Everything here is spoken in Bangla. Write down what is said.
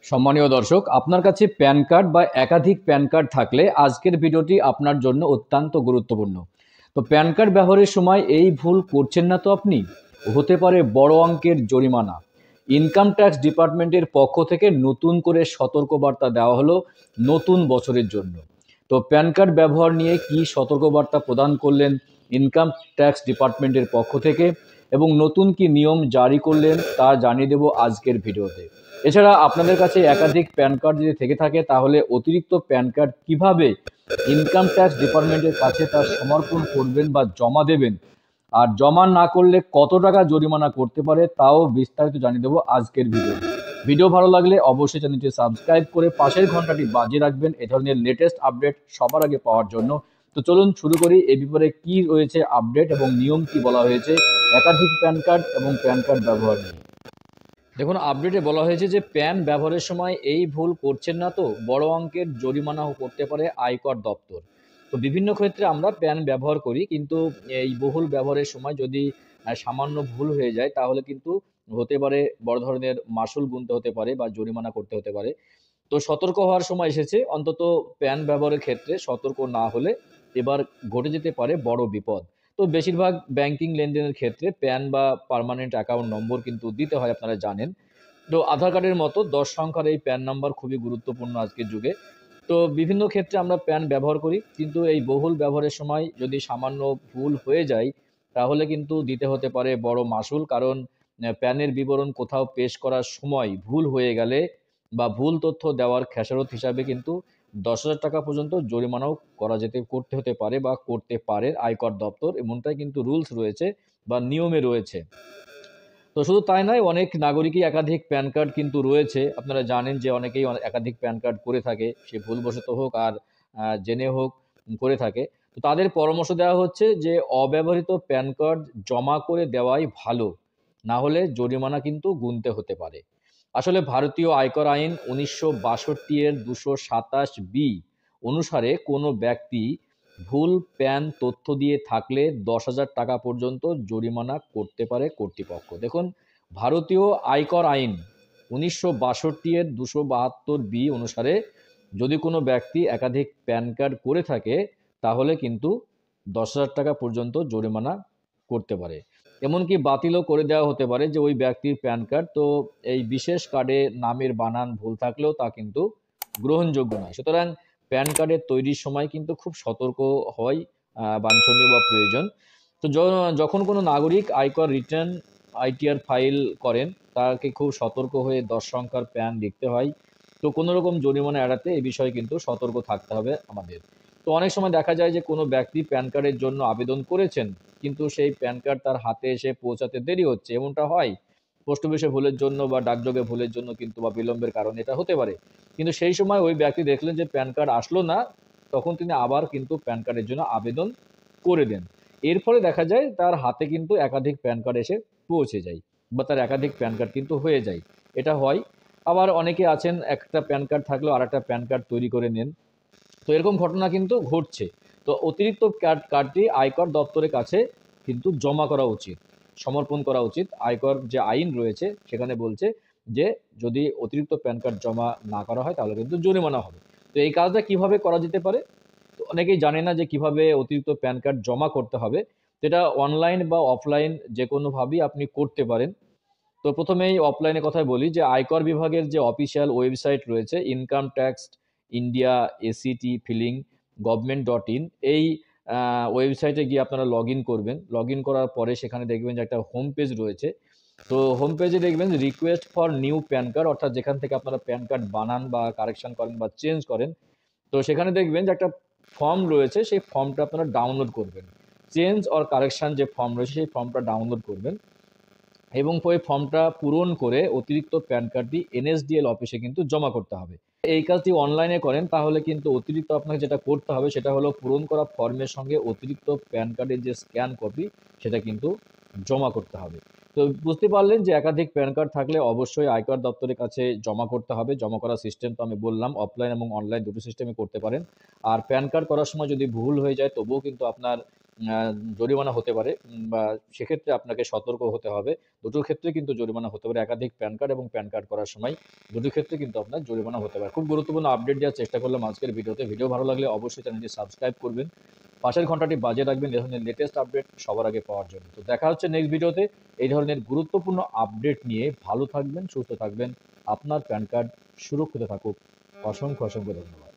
সম্মানীয় দর্শক, আপনার কাছে প্যান কার্ড বা একাধিক প্যান কার্ড থাকলে আজকের ভিডিওটি আপনার জন্য অত্যন্ত গুরুত্বপূর্ণ। তো প্যান কার্ড ব্যবহারের সময় এই ভুল করছেন না তো আপনি? হতে পারে বড় অঙ্কের জরিমানা। ইনকাম ট্যাক্স ডিপার্টমেন্টের পক্ষ থেকে নতুন করে সতর্কবার্তা দেওয়া হলো নতুন বছরের জন্য। তো প্যান কার্ড ব্যবহার নিয়ে কি সতর্কবার্তা প্রদান করলেন ইনকাম ট্যাক্স ডিপার্টমেন্টের পক্ষ থেকে এবং নতুন কি নিয়ম জারি করলেন তা জানিয়ে দেব আজকের ভিডিওতে। এছাড়া আপনাদের কাছে একাধিক প্যান কার্ড যদি থেকে থাকে তাহলে অতিরিক্ত প্যান কার্ড কিভাবে ইনকাম ট্যাক্স ডিপার্টমেন্টের কাছে তার সমর্পণ করবেন বা জমা দেবেন, আর জমা না করলে কত টাকা জরিমানা করতে পারে তাও বিস্তারিত জানিয়ে দেবো আজকের ভিডিওতে। ভিডিও ভালো লাগলে অবশ্যই চ্যানেলটি সাবস্ক্রাইব করে পাশের ঘন্টাটি বাজিয়ে রাখবেন এ ধরনের লেটেস্ট আপডেট সবার আগে পাওয়ার জন্য। তো চলুন শুরু করি এই ব্যাপারে কি রয়েছে আপডেট এবং নিয়ম কি বলা হয়েছে একাধিক প্যান কার্ড এবং প্যান কার্ড ব্যবহার নিয়ে। দেখুন, আপডেটে বলা হয়েছে যে প্যান ব্যবহারের সময় এই ভুল করছেন না তো বড় অঙ্কের জরিমানাও করতে পারে আয়কর দপ্তর। তো বিভিন্ন ক্ষেত্রে আমরা প্যান ব্যবহার করি, কিন্তু এই বহুল ব্যবহারের সময় যদি সামান্য ভুল হয়ে যায় তাহলে কিন্তু হতে পারে বড় ধরনের মাসুল গুনতে হতে পারে বা জরিমানা করতে হতে পারে। তো সতর্ক হওয়ার সময় এসেছে, অন্তত প্যান ব্যবহারের ক্ষেত্রে সতর্ক না হলে এবার ঘটে যেতে পারে বড় বিপদ। তো বেশিরভাগ ব্যাংকিং লেনদেনের ক্ষেত্রে প্যান বা পার্মানেন্ট অ্যাকাউন্ট নম্বর কিন্তু দিতে হয়, আপনারা জানেন। তো আধার কার্ডের মতো 10 সংখ্যার এই প্যান নাম্বার খুবই গুরুত্বপূর্ণ আজকের যুগে। তো বিভিন্ন ক্ষেত্রে আমরা প্যান ব্যবহার করি, কিন্তু এই বহুল ব্যবহারের সময় যদি সামান্য ভুল হয়ে যায় তাহলে কিন্তু দিতে হতে পারে বড় মাসুল। কারণ প্যানের বিবরণ কোথাও পেশ করার সময় ভুল হয়ে গেলে বা ভুল তথ্য দেওয়ার খেসারত হিসাবে কিন্তু 10,000 টাকা পর্যন্ত জরিমানাও করতে হতে পারে বা করতে পারে আয়কর দপ্তর, এমনটাই কিন্তু রুলস রয়েছে বা নিয়মে রয়েছে। তো শুধু তাই নয়, অনেক নাগরিকই একাধিক প্যান কার্ড কিন্তু রয়েছে। আপনারা জানেন যে অনেকেই একাধিক প্যান কার্ড করে থাকে, সে ভুলবশত হোক আর জেনে হোক করে থাকে। তো তাদের পরামর্শ দেওয়া হচ্ছে যে অব্যবহৃত প্যান কার্ড জমা করে দেওয়াই ভালো, না হলে জরিমানা কিন্তু গুনতে হতে পারে। আসলে ভারতীয় আয়কর আইন 1962 এর 227 বি অনুসারে কোনো ব্যক্তি ভুল প্যান তথ্য দিয়ে থাকলে 10,000 টাকা পর্যন্ত জরিমানা করতে পারে কর্তৃপক্ষ। দেখুন, ভারতীয় আয়কর আইন 1962 এর 272 বি অনুসারে যদি কোনো ব্যক্তি একাধিক প্যান কার্ড করে থাকে তাহলে কিন্তু 10,000 টাকা পর্যন্ত জরিমানা করতে পারে। এমনকি বাতিলও করে দেওয়া হতে পারে যে ওই ব্যক্তির প্যান কার্ড, তো এই বিশেষ কার্ডে নামের বানান ভুল থাকলেও তা কিন্তু গ্রহণযোগ্য নয়। সুতরাং প্যান কার্ডের তৈরির সময় কিন্তু খুব সতর্ক হওয়াই বাঞ্ছনীয় বা প্রয়োজন। তো যখন কোনো নাগরিক আয়কর রিটার্ন আইটিআর ফাইল করেন তাকে খুব সতর্ক হয়ে 10 সংখ্যার প্যান লিখতে হয়। তো কোনো রকম জরিমানা এড়াতে এই বিষয়ে কিন্তু সতর্ক থাকতে হবে আমাদের। তো অনেক সময় দেখা যায় যে কোনো ব্যক্তি প্যান কার্ডের জন্য আবেদন করেছেন, কিন্তু সেই প্যান কার্ড তার হাতে এসে পৌঁছাতে দেরি হচ্ছে, এমনটা হয়। পোস্ট অফিসে ভুলের জন্য বা ডাকযোগে ভুলের জন্য কিন্তু বা বিলম্বের কারণে এটা হতে পারে। কিন্তু সেই সময় ওই ব্যক্তি দেখলেন যে প্যান কার্ড আসলো না, তখন তিনি আবার কিন্তু প্যান কার্ডের জন্য আবেদন করে দেন। এর ফলে দেখা যায় তার হাতে কিন্তু একাধিক প্যান কার্ড এসে পৌঁছে যায় বা তার একাধিক প্যান কার্ড কিন্তু হয়ে যায়। এটা হয়। আবার অনেকে আছেন একটা প্যান কার্ড থাকলেও আরেকটা প্যান কার্ড তৈরি করে নেন। তো এরকম ঘটনা কিন্তু ঘটছে। তো অতিরিক্ত কার্ডটি আয়কর দপ্তরের কাছে কিন্তু জমা করা উচিত, সমর্পণ করা উচিত। আয়কর যে আইন রয়েছে সেখানে বলছে যে যদি অতিরিক্ত প্যান কার্ড জমা না করা হয় তাহলে কিন্তু জরিমানা হবে। তো এই কাজটা কিভাবে করা যেতে পারে? তো অনেকেই জানে না যে কিভাবে অতিরিক্ত প্যান কার্ড জমা করতে হবে। যেটা অনলাইন বা অফলাইন যে কোনোভাবেই আপনি করতে পারেন। তো প্রথমেই অফলাইনের কথাই বলি যে আয়কর বিভাগের যে অফিসিয়াল ওয়েবসাইট রয়েছে ইনকাম ট্যাক্স ইন্ডিয়া এসিটি ফিলিং গভর্নমেন্ট.in, এই ওয়েবসাইটে গিয়ে আপনারা লগ ইন করবেন। লগ ইন করার পরে সেখানে দেখবেন যে একটা হোম পেজ রয়েছে। তো হোম পেজে দেখবেন request for new pan card, অর্থাৎ যেখান থেকে আপনারা প্যান কার্ড বানান বা কারেকশন করেন বা চেঞ্জ করেন। তো সেখানে দেখবেন যে একটা ফর্ম রয়েছে, সেই ফর্মটা আপনারা ডাউনলোড করবেন। চেঞ্জ অর কারেকশন যে ফর্ম রয়েছে সেই ফর্মটা ডাউনলোড করবেন এবং ওই ফর্মটা পূরণ করে অতিরিক্ত প্যান কার্ডটি এনএসডিএল অফিসে কিন্তু জমা করতে হবে। এই কাজটি অনলাইনে করেন তাহলে কিন্তু অতিরিক্ত আপনাকে যেটা করতে হবে সেটা হলো পূরণ করা ফর্মের সঙ্গে অতিরিক্ত প্যান কার্ডের যে স্ক্যান কপি সেটা কিন্তু জমা করতে হবে। তো বুঝতে পারলেন যে একাধিক প্যান কার্ড থাকলে অবশ্যই আয়কর দপ্তরের কাছে জমা করতে হবে। জমা করার সিস্টেম তো আমি বললাম অফলাইন এবং অনলাইন দুটো সিস্টেমে করতে পারেন। আর প্যান কার্ড করার সময় যদি ভুল হয়ে যায় তবুও কিন্তু আপনার জরিমানা হতে পারে, বা সেক্ষেত্রে আপনাকে সতর্ক হতে হবে। দুটোর ক্ষেত্রে কিন্তু জরিমানা হতে পারে। একাধিক প্যান কার্ড এবং প্যান কার্ড করার সময় দুটোর ক্ষেত্রে কিন্তু আপনার জরিমানা হতে পারে। খুব গুরুত্বপূর্ণ আপডেট দেওয়ার চেষ্টা করলাম আজকের ভিডিওতে। ভিডিও ভালো লাগলে অবশ্যই চ্যানেলটি সাবস্ক্রাইব করবেন। পাশের ঘন্টাটি বাজিয়ে রাখবেন এই ধরনের লেটেস্ট আপডেট সবার আগে পাওয়ার জন্য। তো দেখা হচ্ছে নেক্সট ভিডিওতে এই ধরনের গুরুত্বপূর্ণ আপডেট নিয়ে। ভালো থাকবেন, সুস্থ থাকবেন। আপনার প্যান কার্ড সুরক্ষিত থাকুক। অসংখ্য অসংখ্য ধন্যবাদ।